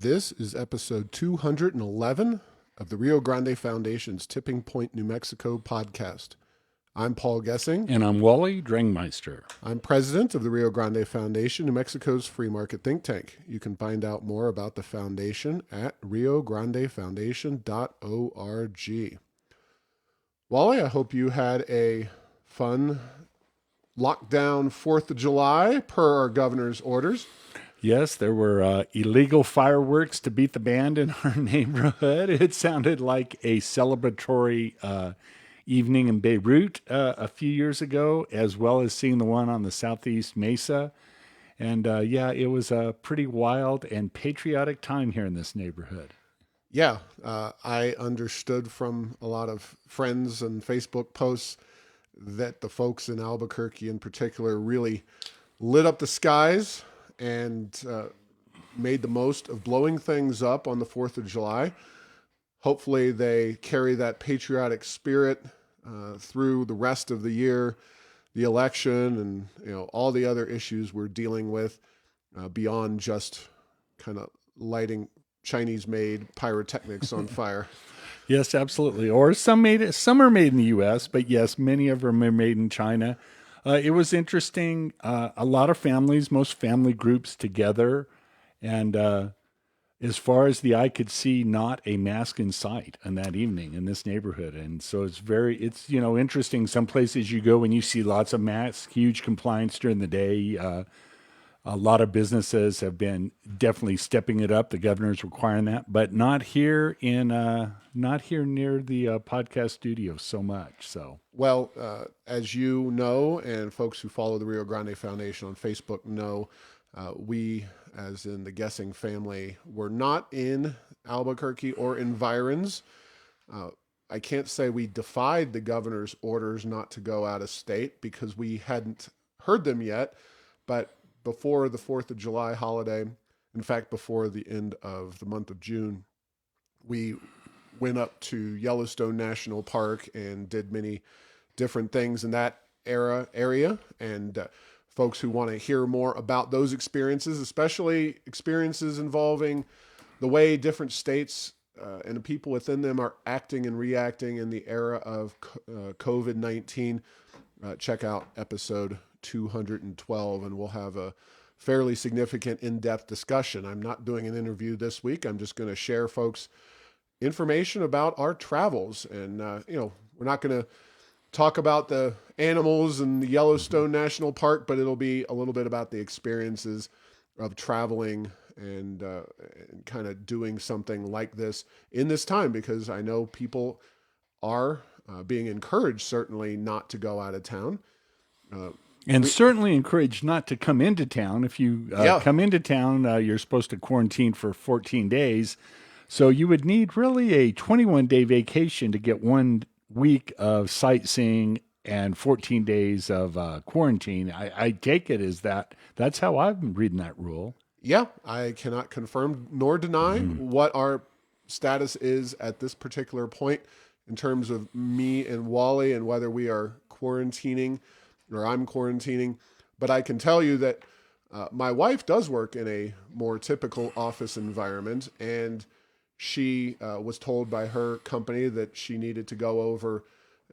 This is episode 211 of the Rio Grande Foundation's Tipping Point, New Mexico podcast. I'm Paul Gessing. And I'm Wally Drengmeister. I'm president of the Rio Grande Foundation, New Mexico's free market think tank. You can find out more about the foundation at riograndefoundation.org. Wally, I hope you had a fun lockdown 4th of July per our governor's orders. Yes, there were illegal fireworks to beat the band in our neighborhood. It sounded like a celebratory evening in Beirut a few years ago, as well as seeing the one on the Southeast Mesa. And it was a pretty wild and patriotic time here in this neighborhood. Yeah, I understood from a lot of friends and Facebook posts that the folks in Albuquerque in particular really lit up the skies and made the most of blowing things up on the 4th of July. Hopefully they carry that patriotic spirit through the rest of the year, the election, and all the other issues we're dealing with beyond just kind of lighting Chinese-made pyrotechnics on fire. Yes, absolutely. Or some are made in the U.S., but yes, many of them are made in China. It was interesting. A lot of families, most family groups together, and as far as the eye could see, not a mask in sight on that evening in this neighborhood. And so it's interesting. Some places you go and you see lots of masks, huge compliance during the day. A lot of businesses have been definitely stepping it up. The governor's requiring that, but not here near the podcast studio so much. So, well, as you know, and folks who follow the Rio Grande Foundation on Facebook know, we, as in the Guessing family, were not in Albuquerque or environs. I can't say we defied the governor's orders not to go out of state because we hadn't heard them yet, but before the 4th of July holiday, in fact, before the end of the month of June, we went up to Yellowstone National Park and did many different things in that area. And folks who want to hear more about those experiences, especially experiences involving the way different states and the people within them are acting and reacting in the era of COVID-19, check out episode 212, and we'll have a fairly significant in-depth discussion. I'm not doing an interview this week. I'm just going to share folks information about our travels. And, we're not going to talk about the animals and the Yellowstone National Park, but it'll be a little bit about the experiences of traveling and kind of doing something like this in this time, because I know people are being encouraged certainly not to go out of town. And certainly encouraged not to come into town. If you come into town, you're supposed to quarantine for 14 days. So you would need really a 21-day vacation to get 1 week of sightseeing and 14 days of quarantine. I take it as that's how I'm reading that rule. Yeah, I cannot confirm nor deny what our status is at this particular point in terms of me and Wally and whether we are quarantining or I'm quarantining. But I can tell you that my wife does work in a more typical office environment, and she was told by her company that she needed to go over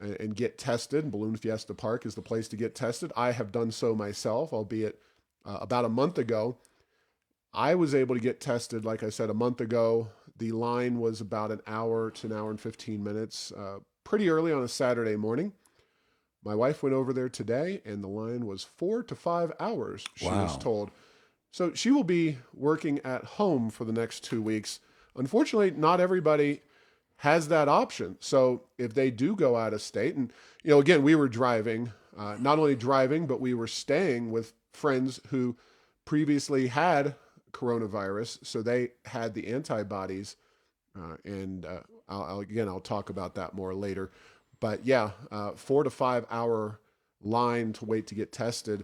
and get tested. Balloon Fiesta Park is the place to get tested. I have done so myself, albeit about a month ago. I was able to get tested, like I said, a month ago. The line was about an hour to an hour and 15 minutes, pretty early on a Saturday morning. My wife went over there today, and the line was 4 to 5 hours, she was told. So she will be working at home for the next 2 weeks. Unfortunately, not everybody has that option. So if they do go out of state, and, again, we were driving, not only driving, but we were staying with friends who previously had coronavirus. So they had the antibodies. I'll talk about that more later. But 4 to 5 hour line to wait to get tested.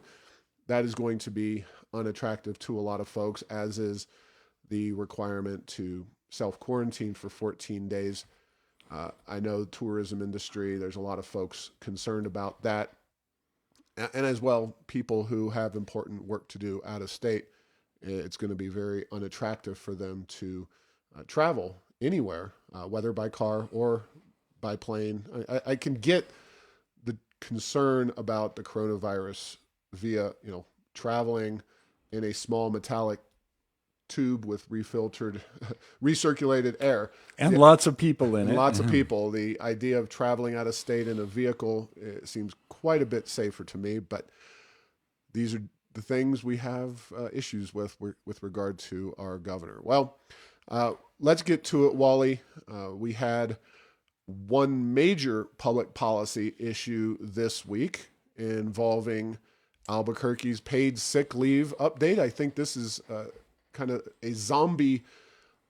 That is going to be unattractive to a lot of folks, as is the requirement to self-quarantine for 14 days. I know the tourism industry, there's a lot of folks concerned about that. And as well, people who have important work to do out of state it's going to be very unattractive for them to travel anywhere, whether by car or by plane. I can get the concern about the coronavirus via, traveling in a small metallic tube with refiltered, recirculated air. And lots of people in And it. lots of people. The idea of traveling out of state in a vehicle seems quite a bit safer to me, but these are the things we have issues with regard to our governor. Well, let's get to it, Wally. We had one major public policy issue this week involving Albuquerque's paid sick leave update. I think this is kind of a zombie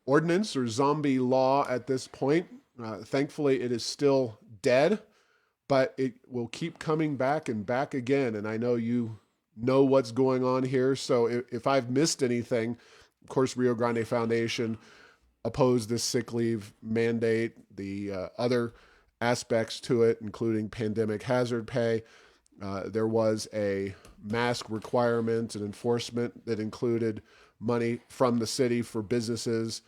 ordinance or zombie law at this point. Thankfully, it is still dead, but it will keep coming back and back again. And I know you know what's going on here. So if I've missed anything, of course, Rio Grande Foundation opposed this sick leave mandate, the other aspects to it, including pandemic hazard pay. There was a mask requirement and enforcement that included money from the city for businesses,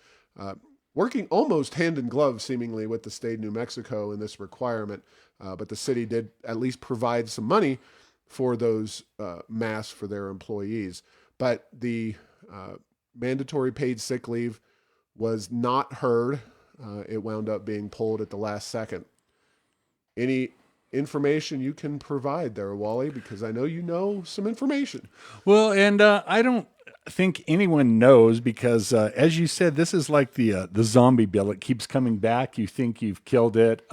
working almost hand in glove, seemingly, with the state of New Mexico in this requirement. But the city did at least provide some money for those masks for their employees. But the mandatory paid sick leave was not heard. It wound up being pulled at the last second. Any information you can provide there, Wally? Because I know you know some information. Well, and I don't think anyone knows because, as you said, this is like the zombie bill. It keeps coming back. You think you've killed it.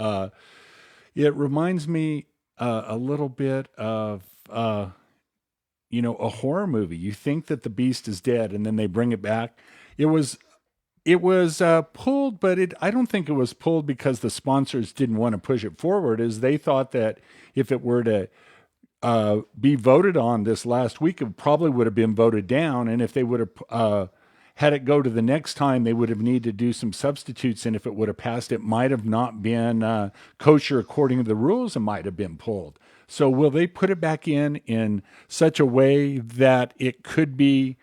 It reminds me a little bit of a horror movie. You think that the beast is dead, and then they bring it back. It was pulled, but I don't think it was pulled because the sponsors didn't want to push it forward, as they thought that if it were to be voted on this last week, it probably would have been voted down. And if they would have had it go to the next time, they would have needed to do some substitutes. And if it would have passed, it might have not been kosher according to the rules and might have been pulled. So will they put it back in such a way that it could be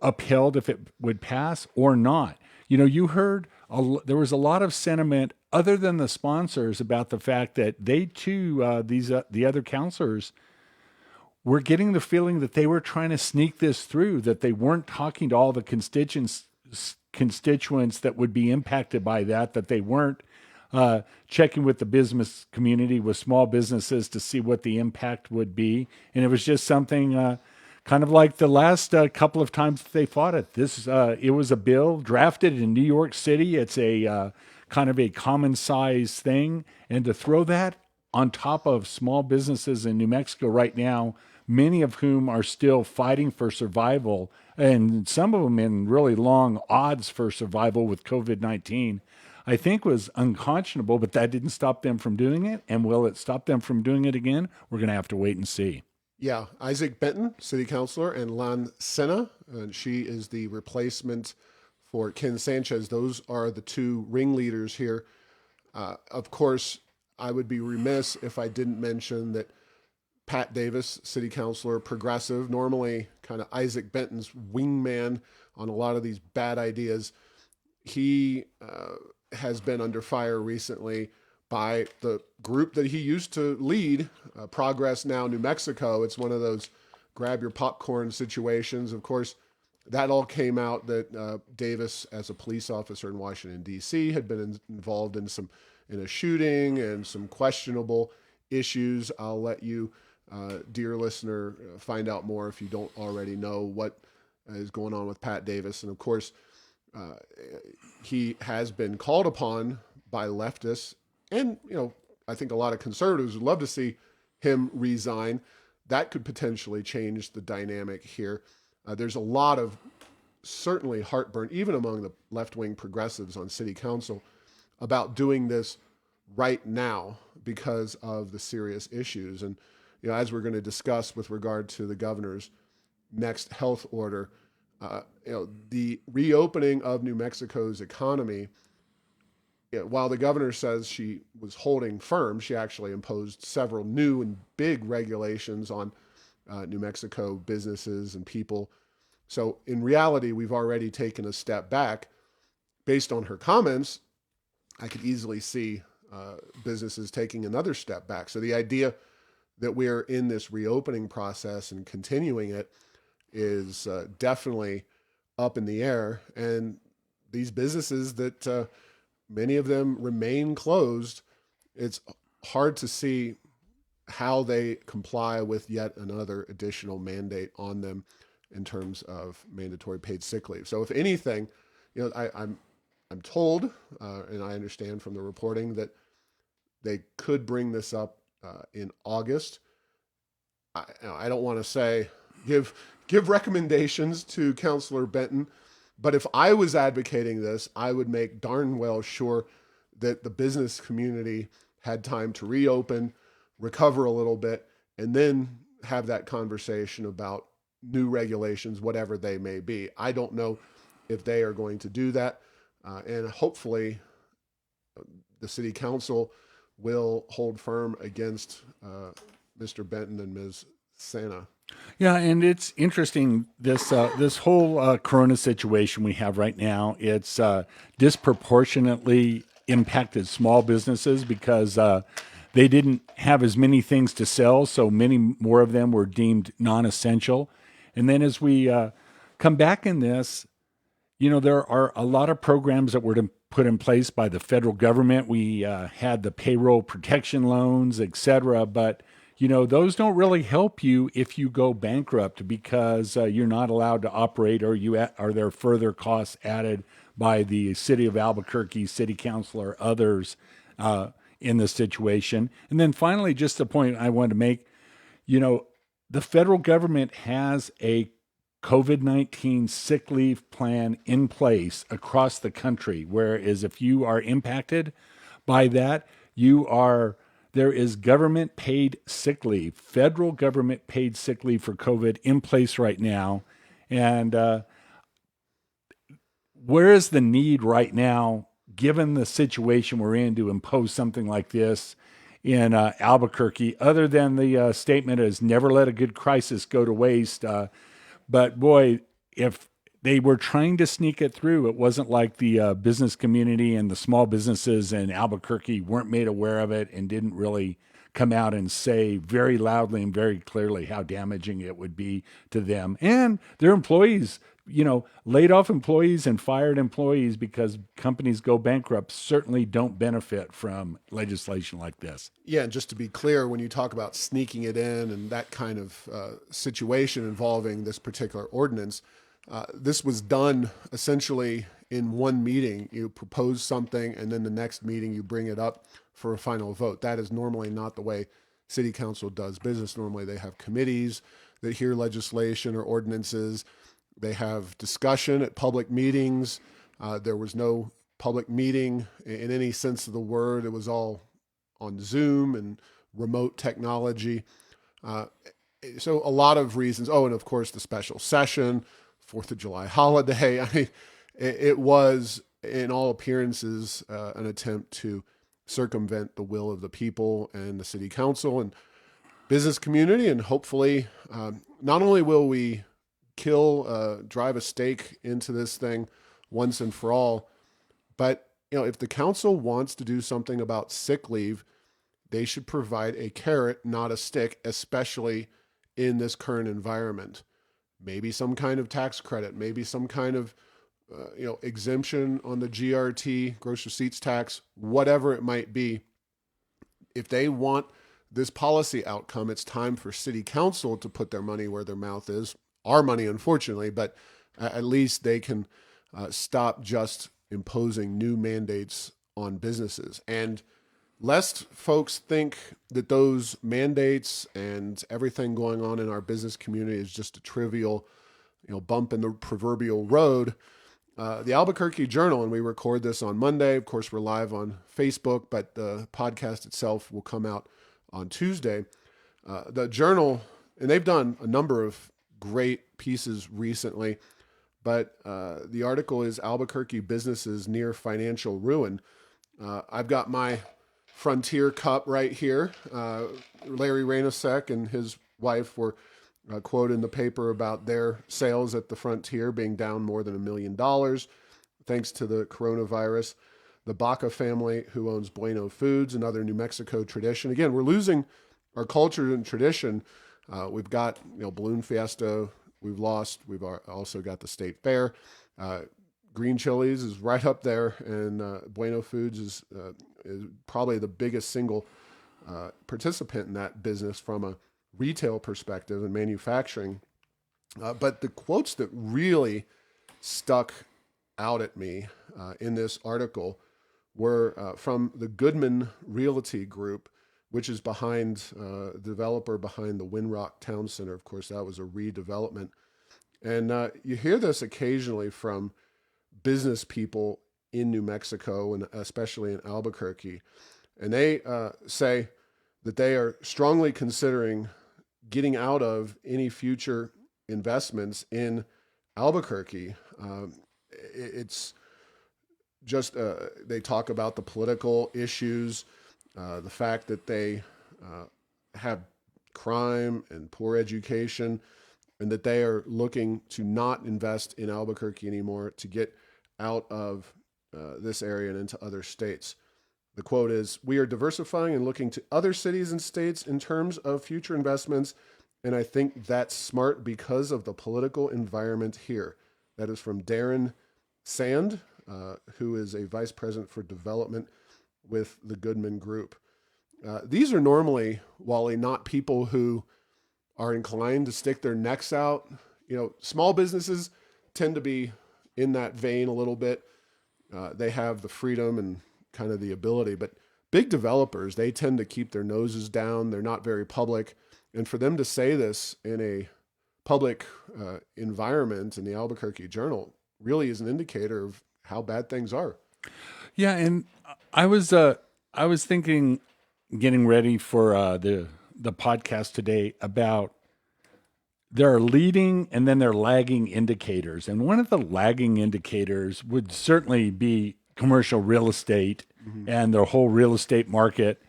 upheld if it would pass or not? You heard there was a lot of sentiment other than the sponsors about the fact that they too, the other counselors, were getting the feeling that they were trying to sneak this through, that they weren't talking to all the constituents that would be impacted by that they weren't checking with the business community, with small businesses, to see what the impact would be. And it was just something kind of like the last couple of times that they fought it. It was a bill drafted in New York City. It's a kind of a common size thing. And to throw that on top of small businesses in New Mexico right now, many of whom are still fighting for survival, and some of them in really long odds for survival with COVID-19, I think was unconscionable, but that didn't stop them from doing it. And will it stop them from doing it again? We're going to have to wait and see. Yeah, Isaac Benton, city councilor, and Lan Senna, and she is the replacement for Ken Sanchez. Those are the two ringleaders here. Of course, I would be remiss if I didn't mention that Pat Davis, city councilor, progressive, normally kind of Isaac Benton's wingman on a lot of these bad ideas. He has been under fire recently by the group that he used to lead, Progress Now New Mexico. It's one of those grab your popcorn situations. Of course, that all came out that Davis, as a police officer in Washington, D.C., had been involved in a shooting and some questionable issues. I'll let you, dear listener, find out more if you don't already know what is going on with Pat Davis. And of course, he has been called upon by leftists, and I think a lot of conservatives would love to see him resign. That could potentially change the dynamic here. There's a lot of certainly heartburn, even among the left-wing progressives on city council, about doing this right now because of the serious issues. And as we're going to discuss with regard to the governor's next health order, the reopening of New Mexico's economy, while the governor says she was holding firm, she actually imposed several new and big regulations on New Mexico businesses and people So in reality, we've already taken a step back. Based on her comments, I could easily see businesses taking another step back. So the idea that we're in this reopening process and continuing it is definitely up in the air. And these businesses that many of them remain closed, it's hard to see how they comply with yet another additional mandate on them in terms of mandatory paid sick leave. So if anything, I'm told, and I understand from the reporting that they could bring this up in August. I don't want to say give recommendations to Councilor Benton, but if I was advocating this, I would make darn well sure that the business community had time to reopen, recover a little bit, and then have that conversation about new regulations, whatever they may be. I don't know if they are going to do that. And hopefully the city council will hold firm against Mr. Benton and Ms. Santa. Yeah, and it's interesting this whole Corona situation we have right now. It's disproportionately impacted small businesses because they didn't have as many things to sell, so many more of them were deemed non-essential. And then as we come back in this, there are a lot of programs that were put in place by the federal government. We had the payroll protection loans, et cetera, but those don't really help you if you go bankrupt because you're not allowed to operate, or are there further costs added by the city of Albuquerque City Council or others in this situation. And then finally, just a point I wanted to make, the federal government has a COVID-19 sick leave plan in place across the country, whereas if you are impacted by that, there is government paid sick leave, federal government paid sick leave for COVID in place right now. And where is the need right now, given the situation we're in, to impose something like this in Albuquerque, other than the statement is never let a good crisis go to waste? But boy, if they were trying to sneak it through, it wasn't like the business community and the small businesses in Albuquerque weren't made aware of it and didn't really come out and say very loudly and very clearly how damaging it would be to them and their employees. Laid off employees and fired employees because companies go bankrupt certainly don't benefit from legislation like this. Yeah, and just to be clear, when you talk about sneaking it in and that kind of situation involving this particular ordinance, this was done essentially in one meeting. You propose something, and then the next meeting you bring it up for a final vote. That is normally not the way city council does business. Normally they have committees that hear legislation or ordinances. They have discussion at public meetings. There was no public meeting in any sense of the word. It was all on Zoom and remote technology. So a lot of reasons. Oh, and of course the special session, 4th of July holiday. I mean, it was, in all appearances, an attempt to circumvent the will of the people and the city council and business community. And hopefully, not only will we drive a stake into this thing once and for all, but if the council wants to do something about sick leave, they should provide a carrot, not a stick, especially in this current environment. Maybe some kind of tax credit, maybe some kind of exemption on the GRT, gross receipts tax, whatever it might be. If they want this policy outcome, it's time for city council to put their money where their mouth is. Our money, unfortunately, but at least they can stop just imposing new mandates on businesses. And lest folks think that those mandates and everything going on in our business community is just a trivial, bump in the proverbial road, the Albuquerque Journal, and we record this on Monday. Of course, we're live on Facebook, but the podcast itself will come out on Tuesday. The Journal, and they've done a number of great pieces recently, but the article is Albuquerque Businesses Near Financial Ruin. I've got my Frontier cup right here. Larry Rainosek and his wife were A quote in the paper about their sales at the frontier being down more than $1 million thanks to the coronavirus. The Baca family, who owns Bueno Foods, another New Mexico tradition. Again, we're losing our culture and tradition. We've got Balloon Fiesta. We've lost. We've also got the state fair. Green Chilies is right up there, and Bueno Foods is probably the biggest single participant in that business from a retail perspective and manufacturing. But the quotes that really stuck out at me in this article were from the Goodman Realty Group, which is behind the developer behind the Windrock Town Center. Of course, that was a redevelopment. And you hear this occasionally from business people in New Mexico, and especially in Albuquerque. And they say that they are strongly considering getting out of any future investments in Albuquerque. It's just, they talk about the political issues, the fact that they have crime and poor education, and that they are looking to not invest in Albuquerque anymore to get out of this area and into other states. The quote is, "We are diversifying and looking to other cities and states in terms of future investments, and I think that's smart because of the political environment here." That is from Darren Sand, who is a vice president for development with the Goodman Group. These are normally, Wally, not people who are inclined to stick their necks out. Small businesses tend to be in that vein a little bit. They have the freedom and kind of the ability, but big developers, they tend to keep their noses down. They're not very public. And for them to say this in a public environment in the Albuquerque Journal really is an indicator of how bad things are. Yeah, and I was thinking, getting ready for the podcast today, about there are leading and then there are lagging indicators, and one of the lagging indicators would certainly be commercial real estate and the whole real estate market.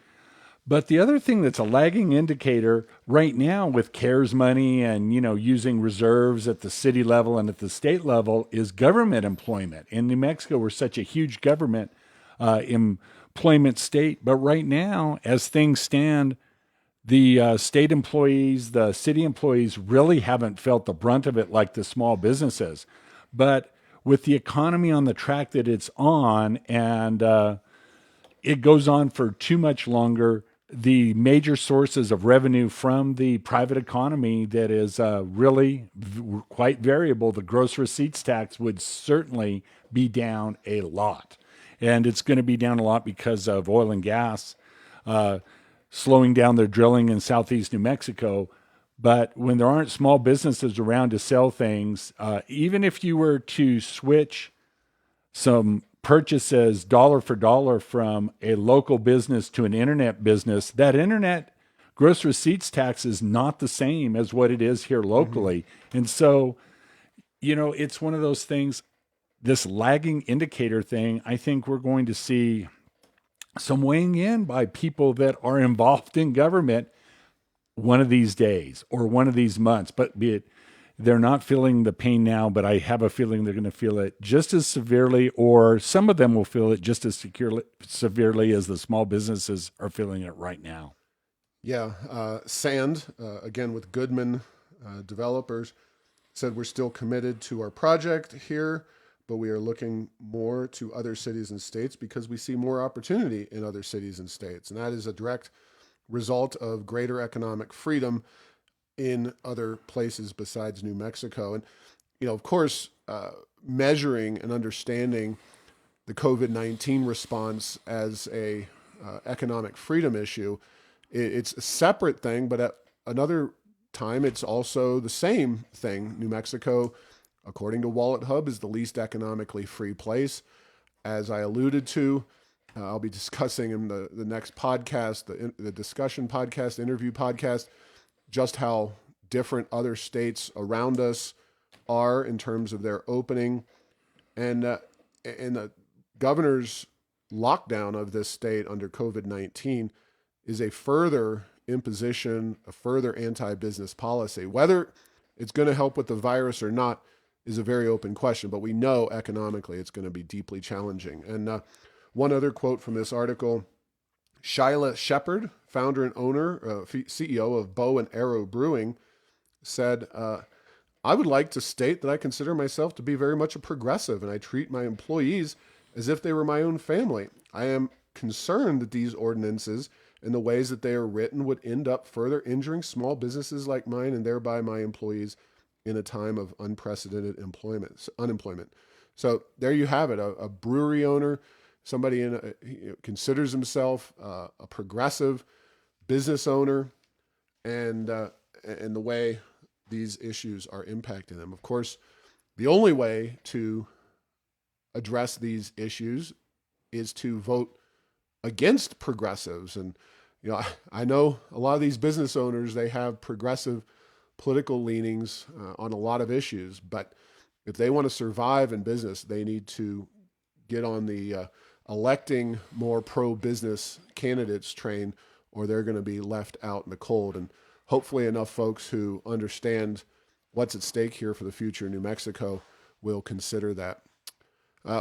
But the other thing that's a lagging indicator right now with CARES money and, using reserves at the city level and at the state level is government employment. In New Mexico, we're such a huge government employment state. But right now, as things stand, the state employees, the city employees really haven't felt the brunt of it like the small businesses. But with the economy on the track that it's on, and it goes on for too much longer, the major sources of revenue from the private economy that is really quite variable, the gross receipts tax would certainly be down a lot. And it's going to be down a lot because of oil and gas slowing down their drilling in southeast New Mexico. But when there aren't small businesses around to sell things, even if you were to switch some purchases dollar for dollar from a local business to an internet business, that internet gross receipts tax is not the same as what it is here locally. And so, it's one of those things, this lagging indicator thing, I think we're going to see some weighing in by people that are involved in government one of these days or one of these months, but be it they're not feeling the pain now, but I have a feeling they're going to feel it just as severely, or some of them will feel it just as severely as the small businesses are feeling it right now. Yeah. Sand, again, with Goodman Developers, said, "We're still committed to our project here, but we are looking more to other cities and states because we see more opportunity in other cities and states." And that is a direct result of greater economic freedom in other places besides New Mexico. And, of course, measuring and understanding the COVID-19 response as a economic freedom issue, it's a separate thing, but at another time, it's also the same thing. New Mexico, according to Wallet Hub, is the least economically free place. As I alluded to, I'll be discussing in the next podcast, the discussion podcast, interview podcast, just how different other states around us are in terms of their opening. And the governor's lockdown of this state under COVID-19 is a further imposition of further anti-business policy. Whether it's going to help with the virus or not is a very open question, but we know economically it's going to be deeply challenging. And one other quote from this article: Shyla Shepard, founder and owner, CEO of Bow and Arrow Brewing, said, I would like to state that I consider myself to be very much a progressive, and I treat my employees as if they were my own family. I am concerned that these ordinances and the ways that they are written would end up further injuring small businesses like mine and thereby my employees in a time of unprecedented unemployment. So there you have it, a brewery owner, somebody considers himself a progressive business owner, and the way these issues are impacting them. Of course, the only way to address these issues is to vote against progressives. And I know a lot of these business owners, they have progressive political leanings on a lot of issues, but if they want to survive in business, they need to get on the electing more pro-business candidates train, or they're going to be left out in the cold. And hopefully enough folks who understand what's at stake here for the future of New Mexico will consider that.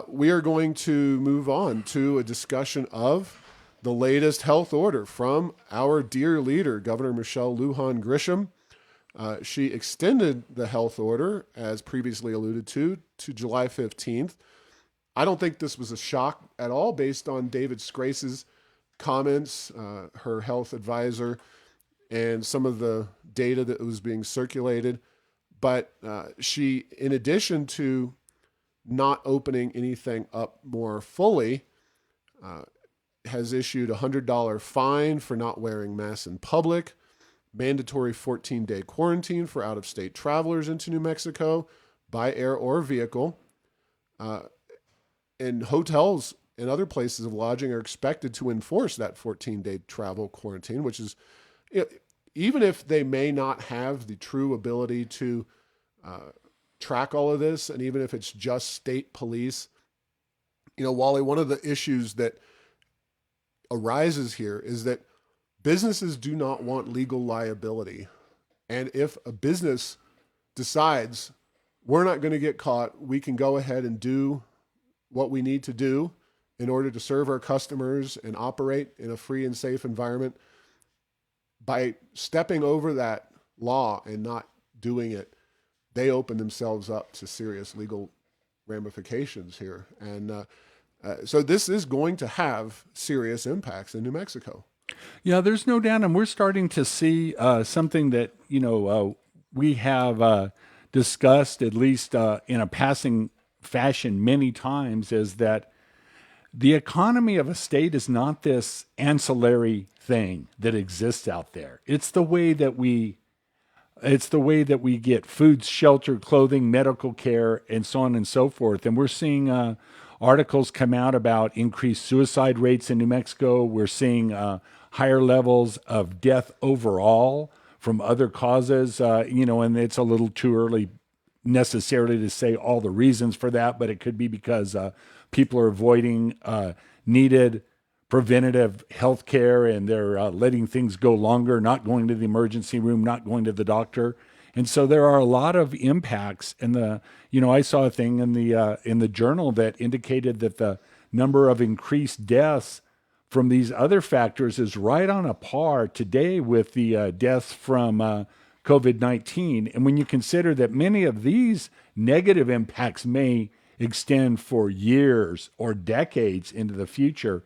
We are going to move on to a discussion of the latest health order from our dear leader, Governor Michelle Lujan Grisham. She extended the health order, as previously alluded to July 15th. I don't think this was a shock at all based on David Scrace's comments, her health advisor, and some of the data that was being circulated. But she, in addition to not opening anything up more fully, has issued a $100 fine for not wearing masks in public, mandatory 14-day quarantine for out-of-state travelers into New Mexico by air or vehicle, and hotels and other places of lodging are expected to enforce that 14-day travel quarantine, which is, even if they may not have the true ability to track all of this, and even if it's just state police, Wally, one of the issues that arises here is that businesses do not want legal liability. And if a business decides we're not going to get caught, we can go ahead and do what we need to do in order to serve our customers and operate in a free and safe environment, by stepping over that law and not doing it, they open themselves up to serious legal ramifications here. And so this is going to have serious impacts in New Mexico. Yeah, there's no doubt. And we're starting to see something that, we have discussed, at least in a passing fashion many times, is that the economy of a state is not this ancillary thing that exists out there. It's the way that we get food, shelter, clothing, medical care, and so on and so forth. And we're seeing articles come out about increased suicide rates in New Mexico. We're seeing higher levels of death overall from other causes, and it's a little too early necessarily to say all the reasons for that, but it could be because people are avoiding needed preventative health care, and they're letting things go longer, not going to the emergency room, not going to the doctor. And so there are a lot of impacts. And I saw a thing in the journal that indicated that the number of increased deaths from these other factors is right on a par today with the deaths from COVID-19. And when you consider that many of these negative impacts may extend for years or decades into the future,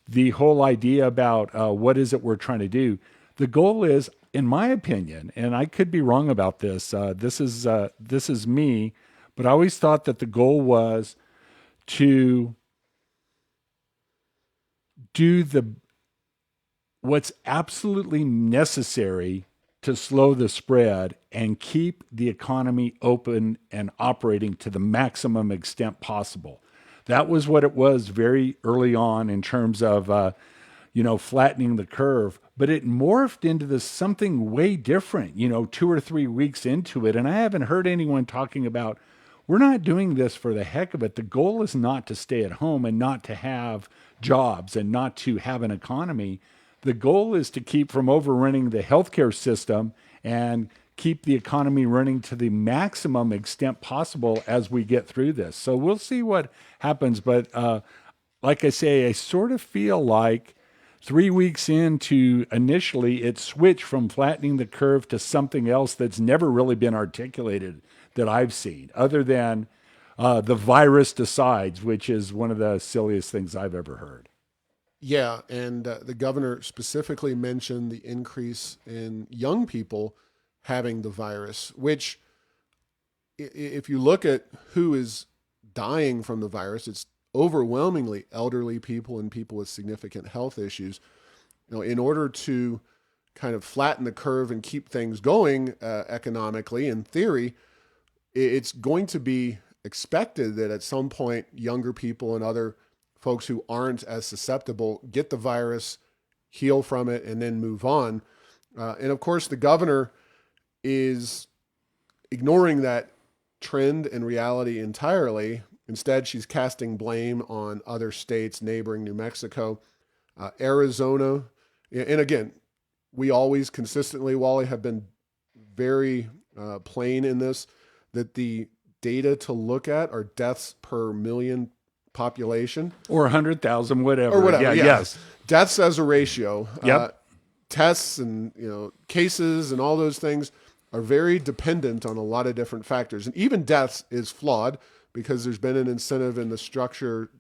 the whole idea about what is it we're trying to do, the goal is, in my opinion, and I could be wrong about this, this is me, but I always thought that the goal was to do what's absolutely necessary to slow the spread and keep the economy open and operating to the maximum extent possible. That was what it was very early on in terms of, flattening the curve. But it morphed into this something way different, 2 or 3 weeks into it. And I haven't heard anyone talking about, we're not doing this for the heck of it. The goal is not to stay at home and not to have jobs and not to have an economy. the goal is to keep from overrunning the healthcare system and keep the economy running to the maximum extent possible as we get through this. So we'll see what happens. But like I say, I sort of feel like 3 weeks into initially it switched from flattening the curve to something else that's never really been articulated that I've seen, other than the virus decides, which is one of the silliest things I've ever heard. Yeah, and the governor specifically mentioned the increase in young people having the virus, which, if you look at who is dying from the virus, it's overwhelmingly elderly people and people with significant health issues. In order to kind of flatten the curve and keep things going economically, in theory, it's going to be expected that at some point younger people and other folks who aren't as susceptible get the virus, heal from it, and then move on. And of course, the governor is ignoring that trend and reality entirely. Instead, she's casting blame on other states neighboring New Mexico, Arizona. And again, we always consistently, Wally, have been very plain in this, that the data to look at are deaths per million population. Or 100,000, whatever. Or whatever, yeah. Yes. Deaths as a ratio. Yep. Tests and cases and all those things are very dependent on a lot of different factors. And even deaths is flawed because there's been an incentive in the structure,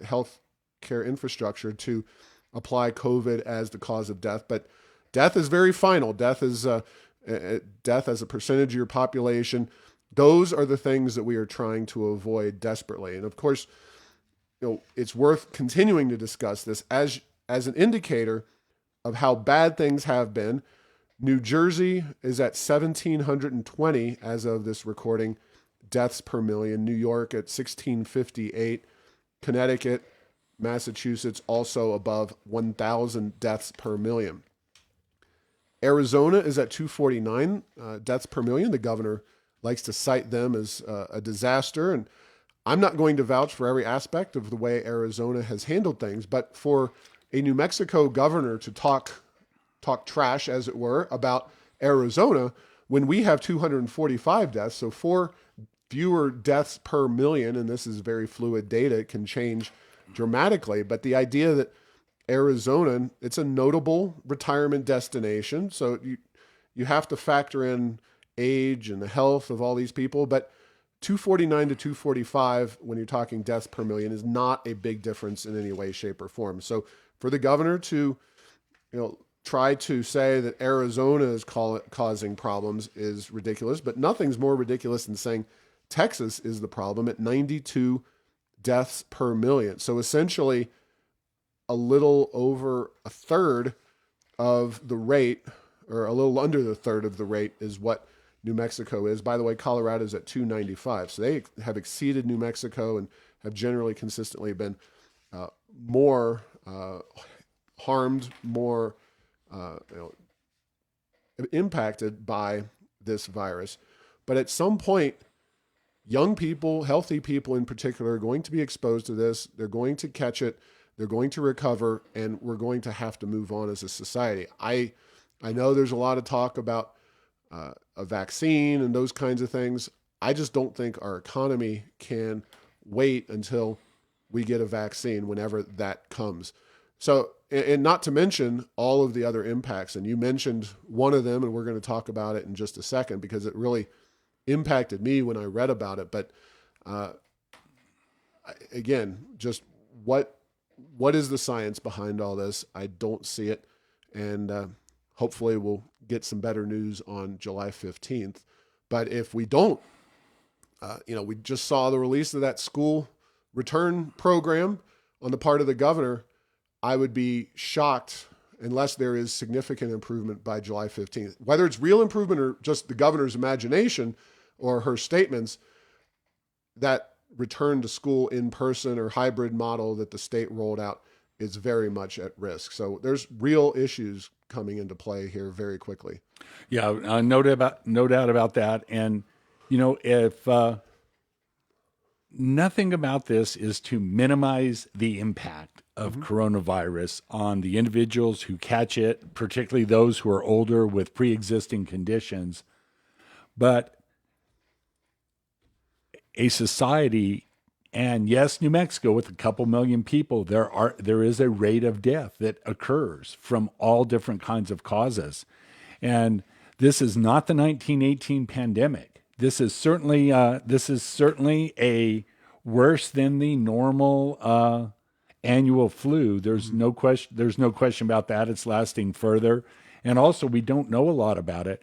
health care infrastructure, to apply COVID as the cause of death. But death is very final. Death is death as a percentage of your population. Those are the things that we are trying to avoid desperately. And of course, it's worth continuing to discuss this as an indicator of how bad things have been. New Jersey is at 1,720 as of this recording, deaths per million. New York at 1,658. Connecticut, Massachusetts also above 1,000 deaths per million. Arizona is at 249 deaths per million. The governor likes to cite them as a disaster. And I'm not going to vouch for every aspect of the way Arizona has handled things, but for a New Mexico governor to talk trash, as it were, about Arizona when we have 245 deaths, so 4 fewer deaths per million, and this is very fluid data, it can change dramatically, but the idea that Arizona, it's a notable retirement destination, so you have to factor in age and the health of all these people, but 249 to 245 when you're talking deaths per million is not a big difference in any way, shape, or form. So for the governor to try to say that Arizona is causing problems is ridiculous, but nothing's more ridiculous than saying Texas is the problem at 92 deaths per million. So essentially a little over a third of the rate, or a little under the third of the rate, is what New Mexico is. By the way, Colorado is at 295. So they have exceeded New Mexico and have generally consistently been more harmed, more impacted by this virus. But at some point, young people, healthy people in particular, are going to be exposed to this. They're going to catch it. They're going to recover, and we're going to have to move on as a society. I know there's a lot of talk about a vaccine and those kinds of things. I just don't think our economy can wait until we get a vaccine, whenever that comes. So, and not to mention all of the other impacts. And you mentioned one of them, and we're going to talk about it in just a second because it really impacted me when I read about it. But again, just what is the science behind all this? I don't see it. And hopefully we'll get some better news on July 15th. But if we don't, we just saw the release of that school return program on the part of the governor. I would be shocked unless there is significant improvement by July 15th. Whether it's real improvement or just the governor's imagination or her statements, that return to school in person or hybrid model that the state rolled out is very much at risk. So there's real issues coming into play here very quickly. Yeah, no doubt about that. And, if nothing about this is to minimize the impact of coronavirus on the individuals who catch it, particularly those who are older with pre-existing conditions. But a society, and yes, New Mexico with a couple million people, there is a rate of death that occurs from all different kinds of causes. And this is not the 1918 pandemic. This is certainly a worse than the normal annual flu. There's no question. There's no question about that. It's lasting further, and also we don't know a lot about it.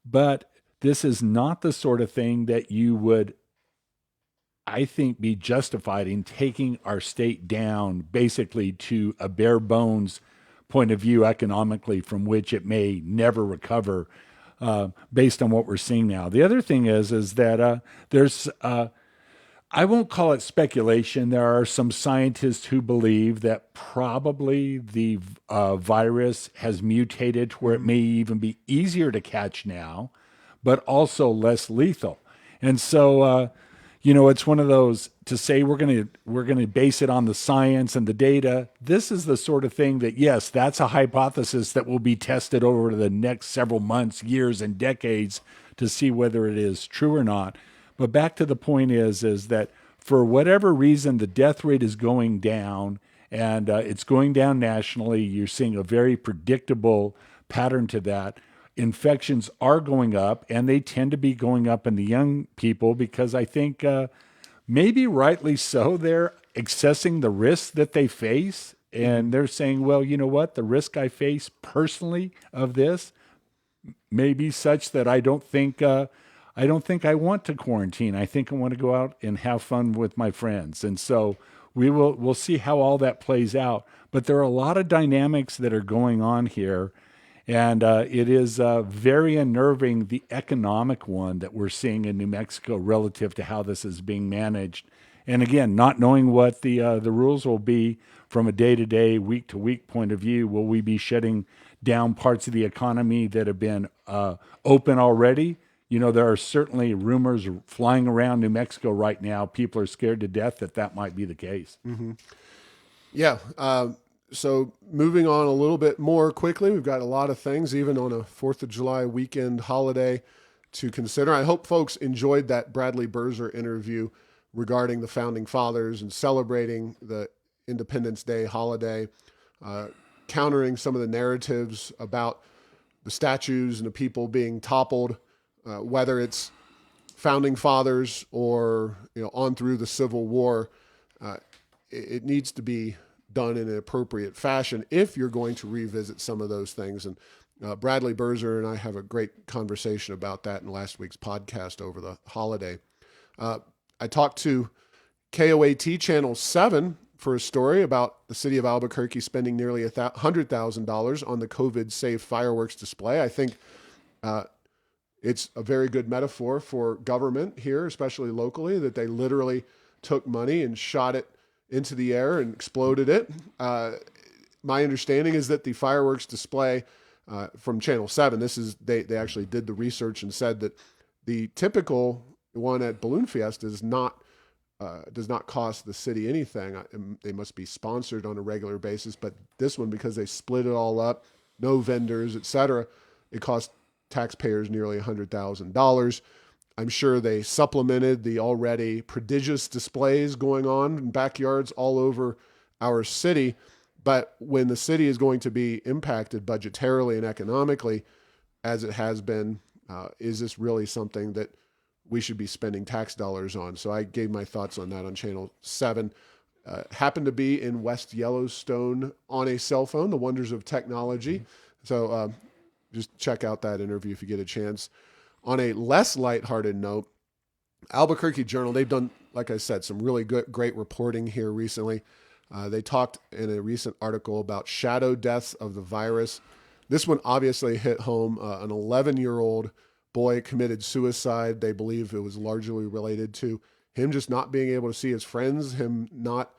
But this is not the sort of thing that you would, I think, be justified in taking our state down basically to a bare bones point of view economically from which it may never recover based on what we're seeing now. The other thing is that there's I won't call it speculation. There are some scientists who believe that probably the virus has mutated to where it may even be easier to catch now, but also less lethal. And so, it's one of those to say we're gonna base it on the science and the data. This is the sort of thing that, yes, that's a hypothesis that will be tested over the next several months, years, and decades to see whether it is true or not. But back to the point is that for whatever reason, the death rate is going down, and it's going down nationally. You're seeing a very predictable pattern to that. Infections are going up, and they tend to be going up in the young people because I think maybe rightly so, they're accessing the risks that they face. And they're saying, well, you know what? The risk I face personally of this may be such that I don't think I want to quarantine. I think I want to go out and have fun with my friends. And so we'll see how all that plays out. But there are a lot of dynamics that are going on here. And it is very unnerving, the economic one that we're seeing in New Mexico relative to how this is being managed. And again, not knowing what the rules will be from a day-to-day, week-to-week point of view. Will we be shutting down parts of the economy that have been open already? There are certainly rumors flying around New Mexico right now. People are scared to death that might be the case. Mm-hmm. Yeah. So moving on a little bit more quickly, we've got a lot of things, even on a 4th of July weekend holiday, to consider. I hope folks enjoyed that Bradley Berzer interview regarding the Founding Fathers and celebrating the Independence Day holiday, countering some of the narratives about the statues and the people being toppled, whether it's Founding Fathers or on through the Civil War. It needs to be done in an appropriate fashion if you're going to revisit some of those things. And Bradley Berzer and I have a great conversation about that in last week's podcast over the holiday. I talked to KOAT Channel 7 for a story about the city of Albuquerque spending nearly $100,000 on the COVID-safe fireworks display. I think it's a very good metaphor for government here, especially locally, that they literally took money and shot it into the air and exploded it. My understanding is that the fireworks display from Channel 7, they actually did the research and said that the typical one at Balloon Fiesta does not cost the city anything. They must be sponsored on a regular basis, but this one, because they split it all up, no vendors, etc., it cost taxpayers nearly $100,000. I'm sure they supplemented the already prodigious displays going on in backyards all over our city. But when the city is going to be impacted budgetarily and economically, as it has been, is this really something that we should be spending tax dollars on? So I gave my thoughts on that on Channel 7. Happened to be in West Yellowstone on a cell phone, the wonders of technology. So just check out that interview if you get a chance. On a less lighthearted note, Albuquerque Journal, they've done, like I said, some really great reporting here recently. They talked in a recent article about shadow deaths of the virus. This one obviously hit home. An 11-year-old boy committed suicide. They believe it was largely related to him just not being able to see his friends, him not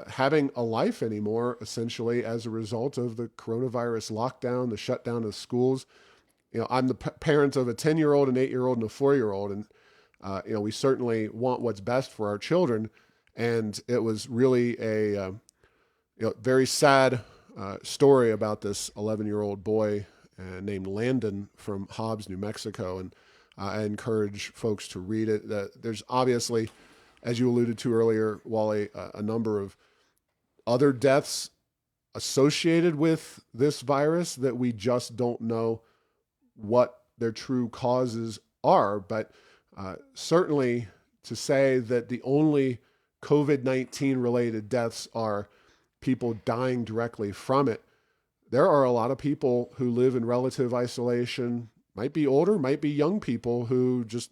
having a life anymore, essentially, as a result of the coronavirus lockdown, the shutdown of schools. I'm the parent of a 10-year-old, an 8-year-old, and a 4-year-old. And, we certainly want what's best for our children. And it was really very sad story about this 11-year-old boy named Landon from Hobbs, New Mexico. And I encourage folks to read it. There's obviously, as you alluded to earlier, Wally, a number of other deaths associated with this virus that we just don't know what their true causes are. But certainly to say that the only COVID-19 related deaths are people dying directly from it, there are a lot of people who live in relative isolation, might be older, might be young people who just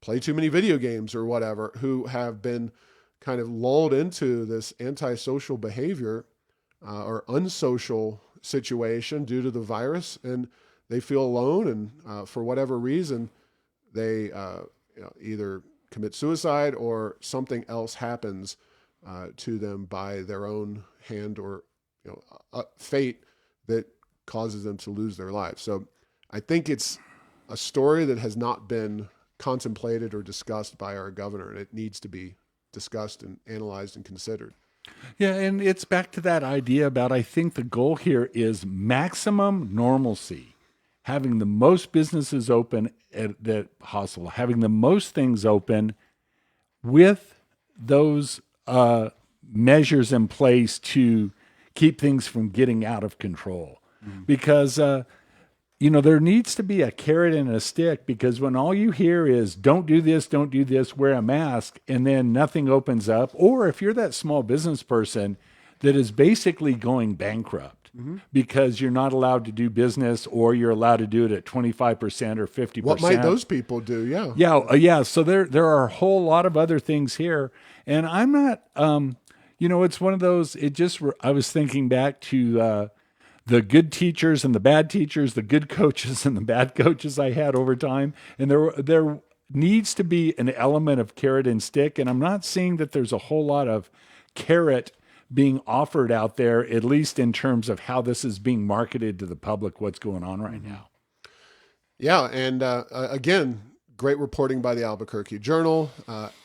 play too many video games or whatever, who have been kind of lulled into this antisocial behavior or unsocial situation due to the virus, and they feel alone, and for whatever reason, they either commit suicide or something else happens to them by their own hand or fate that causes them to lose their lives. So I think it's a story that has not been contemplated or discussed by our governor, and it needs to be discussed and analyzed and considered. Yeah, and it's back to that idea about, I think the goal here is maximum normalcy, having the most businesses open that possible, having the most things open with those measures in place to keep things from getting out of control. Because, there needs to be a carrot and a stick, because when all you hear is don't do this, wear a mask, and then nothing opens up, or if you're that small business person that is basically going bankrupt because you're not allowed to do business, or you're allowed to do it at 25% or 50%. What might those people do? Yeah. Yeah. So there are a whole lot of other things here. And I'm not, it's one of those, I was thinking back to the good teachers and the bad teachers, the good coaches and the bad coaches I had over time. And there needs to be an element of carrot and stick. And I'm not seeing that there's a whole lot of carrot being offered out there, at least in terms of how this is being marketed to the public, what's going on right now. Yeah. And again, great reporting by the Albuquerque Journal.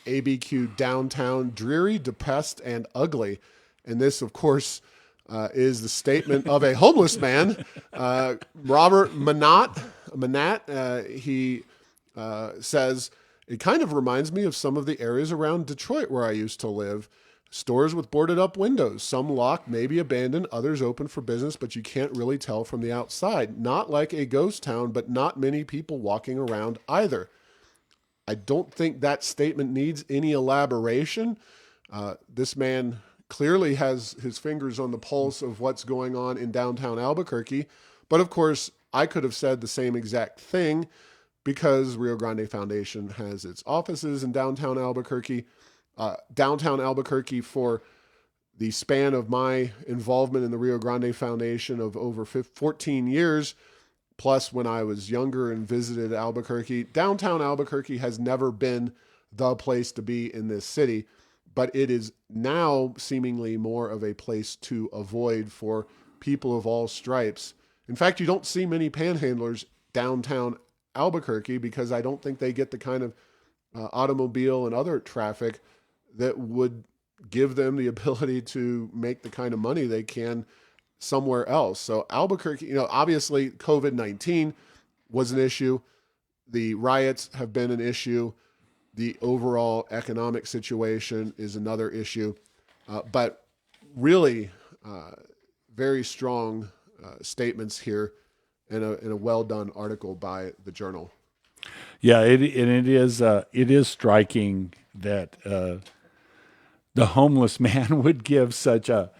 ABQ downtown, dreary, depressed, and ugly. And this, of course, is the statement of a homeless man, Robert Manat. He says, it kind of reminds me of some of the areas around Detroit where I used to live. Stores with boarded up windows, some locked, maybe abandoned, others open for business, but you can't really tell from the outside. Not like a ghost town, but not many people walking around either. I don't think that statement needs any elaboration. This man clearly has his fingers on the pulse of what's going on in downtown Albuquerque. But of course, I could have said the same exact thing, because Rio Grande Foundation has its offices in downtown Albuquerque. Downtown Albuquerque, for the span of my involvement in the Rio Grande Foundation of over 14 years, plus when I was younger and visited Albuquerque, downtown Albuquerque has never been the place to be in this city, but it is now seemingly more of a place to avoid for people of all stripes. In fact, you don't see many panhandlers downtown Albuquerque, because I don't think they get the kind of automobile and other traffic that would give them the ability to make the kind of money they can somewhere else. So Albuquerque, obviously COVID-19 was an issue. The riots have been an issue. The overall economic situation is another issue. But really very strong statements here in a well-done article by the Journal. Yeah, it is striking that the homeless man would give such a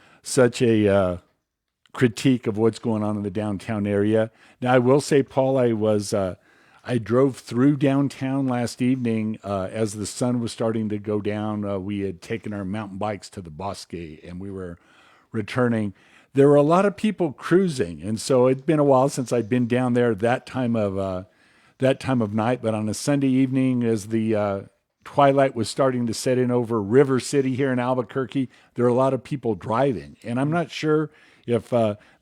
critique of what's going on in the downtown area. Now, I will say, Paul, I drove through downtown last evening as the sun was starting to go down. We had taken our mountain bikes to the Bosque, and we were returning. There were a lot of people cruising, and so it'd been a while since I'd been down there that time of night. But on a Sunday evening, as the twilight was starting to set in over River City here in Albuquerque, there are a lot of people driving. And I'm not sure if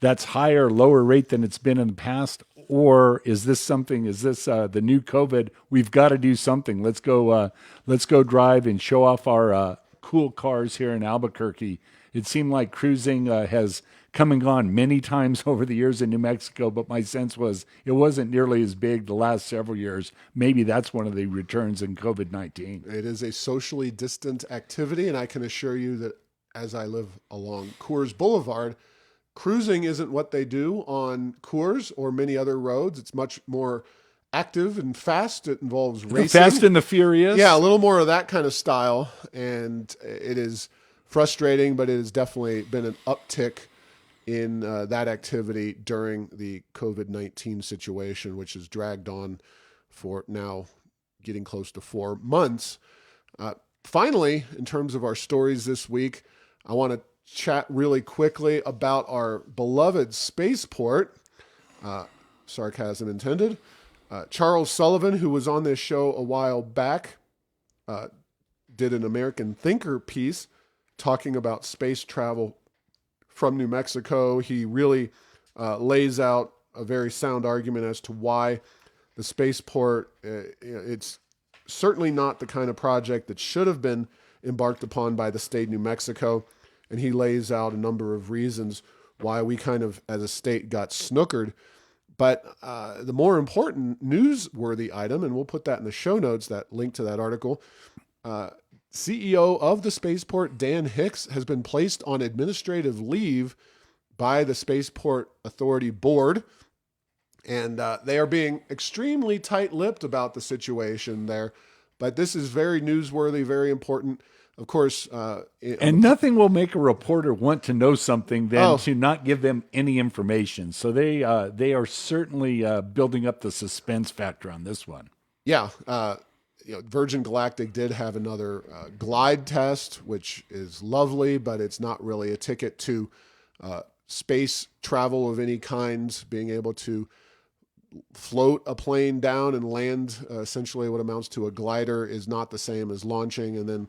that's higher or lower rate than it's been in the past, or is this the new COVID? We've got to do something. Let's go drive and show off our cool cars here in Albuquerque. It seemed like cruising has come and gone many times over the years in New Mexico, but my sense was it wasn't nearly as big the last several years. Maybe that's one of the returns in COVID-19. It is a socially distant activity, and I can assure you that as I live along Coors Boulevard, cruising isn't what they do on Coors or many other roads. It's much more active and fast. It involves racing. The Fast and the Furious. Yeah, a little more of that kind of style, and it is frustrating, but it has definitely been an uptick in that activity during the COVID-19 situation, which has dragged on for now getting close to 4 months. Finally, in terms of our stories this week, I want to chat really quickly about our beloved spaceport, sarcasm intended. Charles Sullivan, who was on this show a while back, did an American Thinker piece talking about space travel from New Mexico. He really lays out a very sound argument as to why the spaceport, it's certainly not the kind of project that should have been embarked upon by the state of New Mexico. And he lays out a number of reasons why we kind of, as a state, got snookered. But the more important newsworthy item, and we'll put that in the show notes, that link to that article, CEO of the spaceport, Dan Hicks, has been placed on administrative leave by the Spaceport Authority Board. And they are being extremely tight-lipped about the situation there. But this is very newsworthy, very important. Of course. And nothing will make a reporter want to know something than to not give them any information. So they are certainly building up the suspense factor on this one. Yeah. Virgin Galactic did have another glide test, which is lovely, but it's not really a ticket to space travel of any kind. Being able to float a plane down and land essentially what amounts to a glider is not the same as launching and then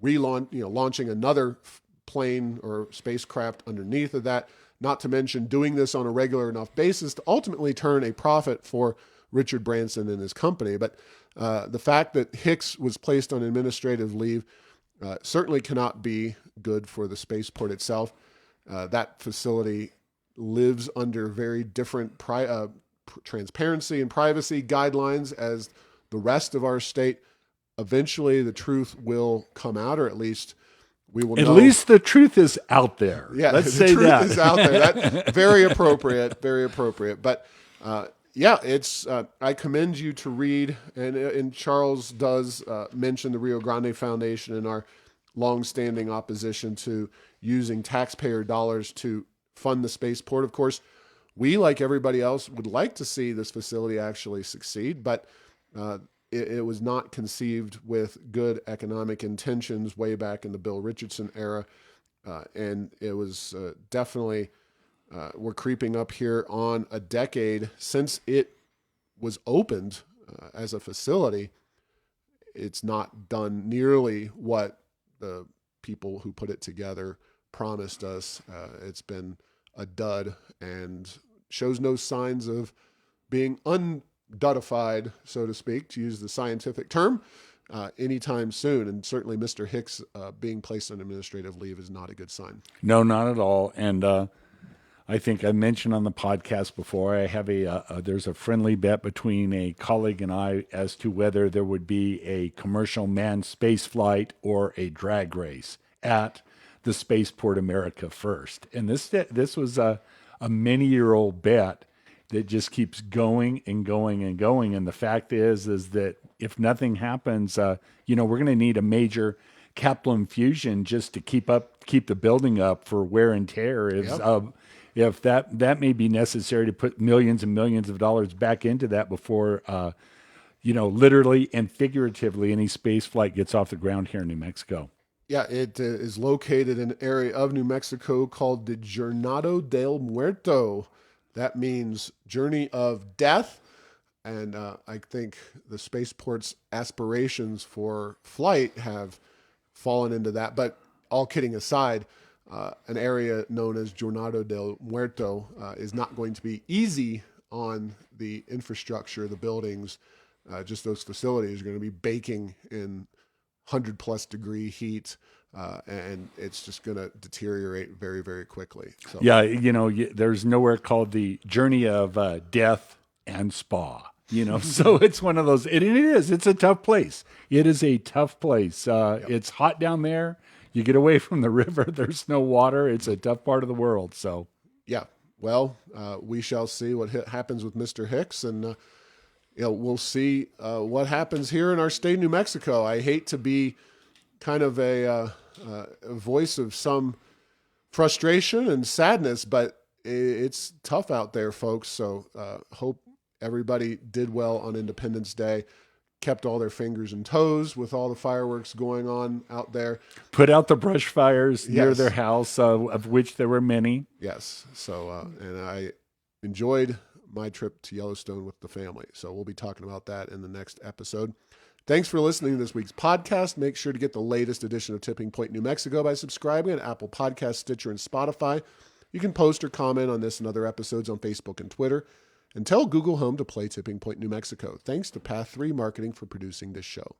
launching another plane or spacecraft underneath of that, not to mention doing this on a regular enough basis to ultimately turn a profit for Richard Branson and his company. But the fact that Hicks was placed on administrative leave certainly cannot be good for the spaceport itself. That facility lives under very different transparency and privacy guidelines as the rest of our state. Eventually, the truth will come out, or at least we will know. At least the truth is out there. Yeah, let's the say truth that. is out there. That's very appropriate, very appropriate. But it's I commend you to read, and Charles does mention the Rio Grande Foundation and our longstanding opposition to using taxpayer dollars to fund the spaceport. Of course, we, like everybody else, would like to see this facility actually succeed, but it was not conceived with good economic intentions way back in the Bill Richardson era. And it was definitely, we're creeping up here on a decade since it was opened as a facility. It's not done nearly what the people who put it together promised us. It's been a dud and shows no signs of being unduddified, so to speak, to use the scientific term, anytime soon. And certainly Mr. Hicks being placed on administrative leave is not a good sign. No, not at all. And I think I mentioned on the podcast before, I have there's a friendly bet between a colleague and I as to whether there would be a commercial manned space flight or a drag race at the Spaceport America first. And this was a many-year-old bet that just keeps going and going and going. And the fact is that if nothing happens, we're going to need a major capital infusion just to keep the building up for wear and tear. If that may be necessary to put millions and millions of dollars back into that before, literally and figuratively, any space flight gets off the ground here in New Mexico. Yeah, it is located in an area of New Mexico called the Jornada del Muerto. That means journey of death. And I think the spaceport's aspirations for flight have fallen into that. But all kidding aside, an area known as Jornada del Muerto is not going to be easy on the infrastructure, the buildings. Just those facilities are going to be baking in 100+ degree heat. and it's just going to deteriorate very, very quickly. So Yeah, there's nowhere called the journey of death and spa. So it's one of those. It is. It's a tough place. It is a tough place. It's hot down there. You get away from the river. There's no water. It's a tough part of the world. So yeah, well, we shall see what happens with Mr. Hicks, and we'll see what happens here in our state of New Mexico. I hate to be kind of a voice of some frustration and sadness, but it's tough out there, folks. So hope everybody did well on Independence Day, kept all their fingers and toes with all the fireworks going on out there. Put out the brush fires near Yes. their house, of which there were many. Yes. So, and I enjoyed my trip to Yellowstone with the family. So we'll be talking about that in the next episode. Thanks for listening to this week's podcast. Make sure to get the latest edition of Tipping Point New Mexico by subscribing on Apple Podcasts, Stitcher, and Spotify. You can post or comment on this and other episodes on Facebook and Twitter. And tell Google Home to play Tipping Point New Mexico. Thanks to Path 3 Marketing for producing this show.